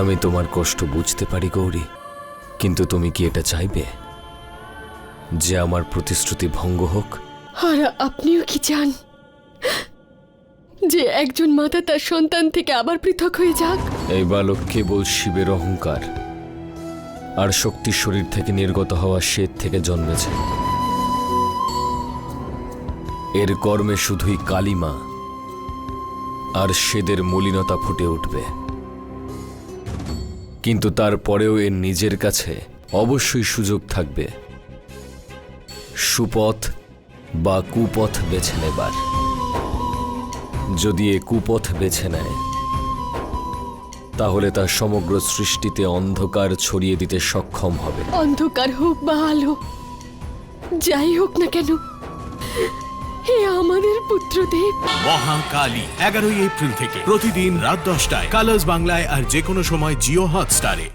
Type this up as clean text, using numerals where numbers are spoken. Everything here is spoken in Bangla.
আমি তোমার কষ্ট বুঝতে পারি গৌরী, কিন্তু তুমি কি এটা চাইবে যে আমার প্রতিশ্রুতি ভঙ্গ হোক? আর আপনিও কি চান যে একজন মাতা তার সন্তান থেকে আবার পৃথক হয়ে যাক? এই বালক কেবল শিবের অহংকার আর শক্তির শরীর থেকে নির্গত হওয়া শ্বেত থেকে জন্মেছে। এর কর্মে শুধুই কালিমা আর শ্বেদের মলিনতা ফুটে উঠবে, কিন্তু তারপরেও এর নিজের কাছে অবশ্যই সুযোগ থাকবে সুপথ বা কুপথ বেছে নেবার। যদি এ কুপথ বেছে নেয় তাহলে তার সমগ্র সৃষ্টিতে অন্ধকার ছড়িয়ে দিতে সক্ষম হবে। অন্ধকার হোক বা আলো, যাই হোক না কেন, হে আমাদের পুত্রদেব। মহাকালী 11 এপ্রিল থেকে প্রতিদিন রাত 10টায় কালার্স বাংলায় আর যে কোনো সময় জিও হটস্টারে।